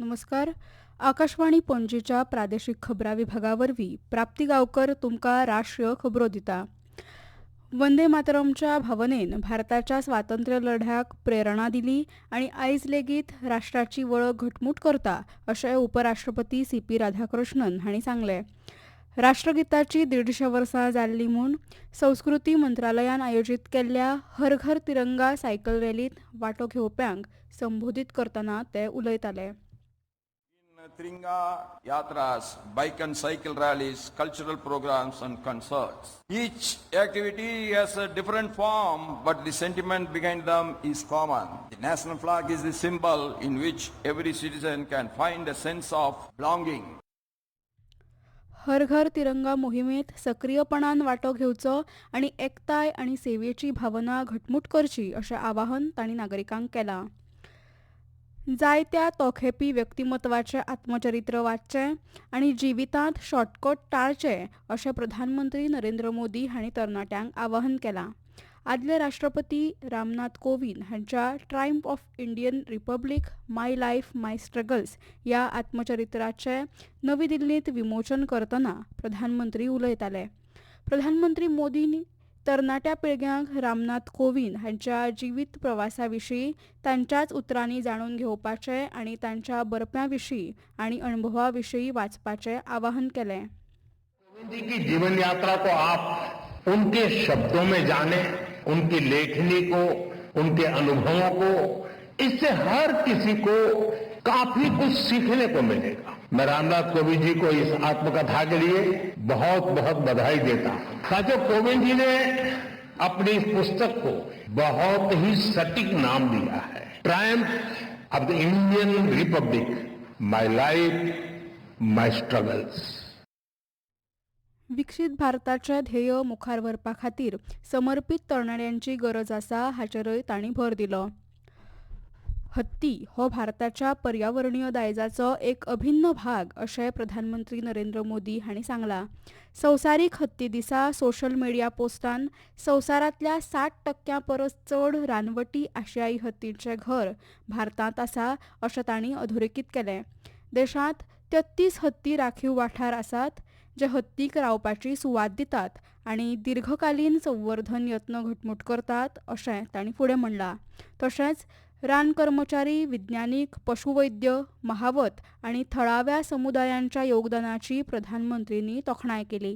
नमस्कार. आकाशवाणी पणजीच्या प्रादेशीक खबरां विभागावरवीं प्राप्ती गांवकर तुमकां राष्ट्रीय खबरो दिता. वंदे मातरमच्या भावनेन भारताच्या स्वातंत्र्य लढ्याक प्रेरणा दिली आनी आयज लेगीत राष्ट्राची वळख घटमूट करता अशें उपराष्ट्रपती सी.पी. राधाकृष्णन हांणी सांगलें. राष्ट्रगिताची 150 वर्सां जाल्ली म्हूण संस्कृती मंत्रालयान आयोजीत केल्ल्या हर घर तिरंगा सायकल रॅलीत वांटो घेवप्यांक संबोधीत करतना ते उलयताले. Tiringa Yatras, bike and cycle rallies, cultural programs and concerts. Each activity has a different form, but the sentiment behind them is common. The national flag is the symbol in which every citizen can find a sense of belonging. हर घर तिरंगा मोहिमेत सक्रियपणान वांटो घेवचो आनी एकताय आनी सेवेची भावना घटमूट करची अशें आवाहन तांणी नागरिकांक केलां. जायत्या तोखेपी व्यक्तिमत्वाचें आत्मचरित्र वाचचें आनी जिवितांत शॉर्टकट टाळचे अशें प्रधानमंत्री नरेंद्र मोदी हांणी तरणाट्यांक आवाहन केलां. आदले राष्ट्रपती रामनाथ कोविंद हांच्या Triumph of Indian republic my life my struggles ह्या आत्मचरित्राचें नवी दिल्लींत विमोचन करतना प्रधानमंत्री उलयताले. प्रधानमंत्री मोदी तरणाट्या पिळग्यांक रामनाथ कोविंद हांच्या जिवीत प्रवासा विशीं तांच्याच उतरांनी जाणून घेवपाचें आनी तांच्या बरप्यां विशीं आनी अणभवा विशीं वाचपाचें आवाहन केलें. कोविंद जी की जीवन यात्रा को आप उनके शब्दों में जाने, उनकी लेखनी को, उनके अनुभवों को, इससे हर किसी को काफी कुछ सीखने को मिलेगा. मैं रामनाथ कोविंद जी को इस आत्मकथा के लिए बहुत बहुत बधाई देता हूं. साथियों, कोविंद जी ने अपनी इस पुस्तक को बहुत ही सटीक नाम दिया है, Triumph of the Indian Republic my life my struggles. विकसीत भारताचे ध्येय मुखार व्हरपा खातीर समर्पीत तरणाट्यांची गरज आसा हाचेरय तांणी भर दिलो. हत्ती हो भारताच्या पर्यावरणीय दायजाचो एक अभिन्न भाग अशें प्रधानमंत्री नरेंद्र मोदी हांणी सांगलां. संवसारीक हत्ती दिसा सोशल मिडिया पोस्टान संवसारांतल्या 60% परस चड रानवटी आशियाई हत्तींचें घर भारतांत आसा अशें तांणी अधोरेखीत केलें. देशांत 33 हत्ती राखीव वाठार आसात जे हत्तीक रावपाची सुवात दितात आनी दीर्घकालीन संवर्धन यत्न घटमूट करतात अशें तांणी फुडें म्हणलां. तशेंच रान कर्मचारी, विज्ञानीक, पशुवैद्य, महावत आनी थळाव्या समुदायांच्या योगदानाची प्रधानमंत्र्यांनी तोखणाय केली.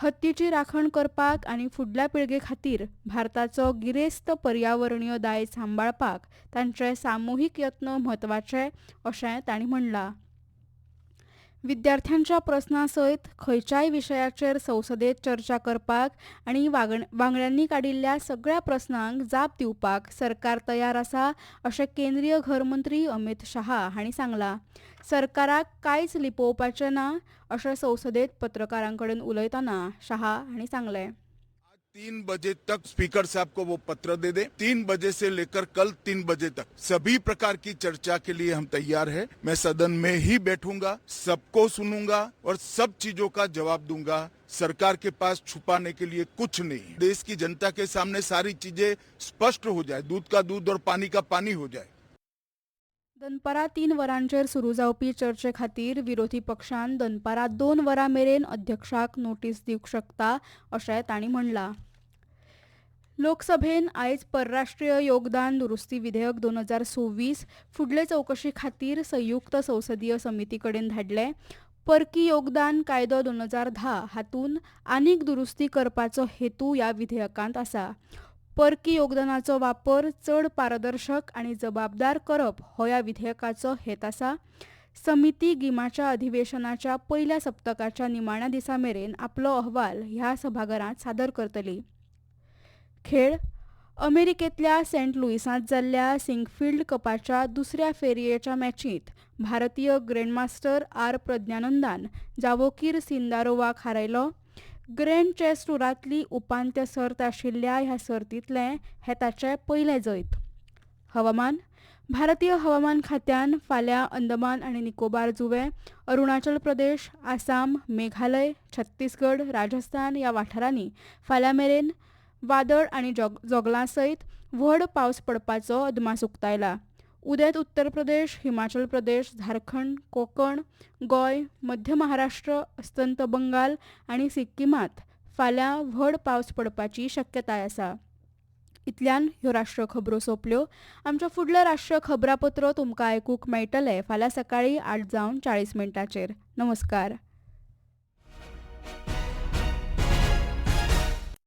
हत्तीची राखण करपाक आनी फुडल्या पिळगे खातीर भारताचो गिरेस्त पर्यावरणीय दायज सांबाळपाक तांचे सामुहीक यत्न म्हत्वाचे अशें तांणी म्हणलां. विद्यार्थ्यांच्या प्रस्नां सयत खंयच्याय विशयाचेर संसदेत चर्चा करपाक आनी वांगड्यांनी काडिल्ल्या सगळ्या प्रस्नांक जाप दिवपाक सरकार तयार आसा अशें केंद्रीय घर मंत्री अमित शाह हांणी सांगलां. सरकाराक कांयच लिपोवपाचें ना अशें संसदेत पत्रकारांकडेन उलयतना शाह हांणी सांगलें. 3 बजे तक स्पीकर साहब को वो पत्र दे दें. 3 बजे से लेकर कल 3 बजे तक सभी प्रकार की चर्चा के लिए हम तैयार हैं. मैं सदन में ही बैठूंगा, सबको सुनूंगा और सब चीजों का जवाब दूंगा. सरकार के पास छुपाने के लिए कुछ नहीं. देश की जनता के सामने सारी चीजें स्पष्ट हो जाए, दूध का दूध और पानी का पानी हो जाए. दनपारां 3 वरांचेर सुरू जावपी चर्चे खातीर विरोधी पक्षान दनपारां 2 वरां मेरेन अध्यक्षाक नोटीस दिवंक शकता अशें तांणी म्हणलां. लोकसभेन आयज परराष्ट्रीय योगदान दुरुस्ती विधेयक 2026 फुडले चवकशी खातीर संयुक्त संसदीय समिती कडेन धाडलें. परकी योगदान कायदो 2010 हातून आनीक दुरुस्ती करपाचो हेतू ह्या विधेयकांत आसा. परकी योगदानाचो वापर चड पारदर्शक आनी जबाबदार करप हो ह्या विधेयकाचो हेत आसा. समिती गिमाच्या अधिवेशनाच्या पयल्या सप्तकाच्या निमाण्या दिसा मेरेन आपलो अहवाल ह्या सभाघरांत सादर करतली. खेळ अमेरिकेंतल्या सेंट लुईसांत जाल्ल्या सिंकफिल्ड कपाच्या दुसऱ्या फेरयेच्या मॅचींत भारतीय ग्रँडमास्टर आर प्रज्ञानंदान जावोकीर सिंदारोवाक हारयलो. ग्रँड चॅस टुरांतली उपांत्य सर्त आशिल्ल्या ह्या सर्तींतलें हें ताचें पयलें जैत. हवामान भारतीय हवामान खात्यान फाल्यां अंदमान आनी निकोबार जुंवे, अरुणाचल प्रदेश, आसाम, मेघालय, छत्तीसगड, राजस्थान ह्या वाठारांनी फाल्यां मेरेन वादळ आनी जोगलां सयत व्हड पावस पडपाचो अदमास उक्तायला. उद्यात उत्तर प्रदेश, हिमाचल प्रदेश, झारखंड, कोकण, गोंय, मध्य महाराष्ट्र, अस्तंत बंगाल आणि सिक्कीमात फाल्यां व्हड पावस पडपाची शक्यताय आसा. इतल्यान ह्यो राष्ट्रीय खबरो सोंपल्यो. आमच्या फुडले राष्ट्रीय खबरापत्र तुमकां आयकूंक मेळटले फाल्यां सकाळीं 8:40 नमस्कार.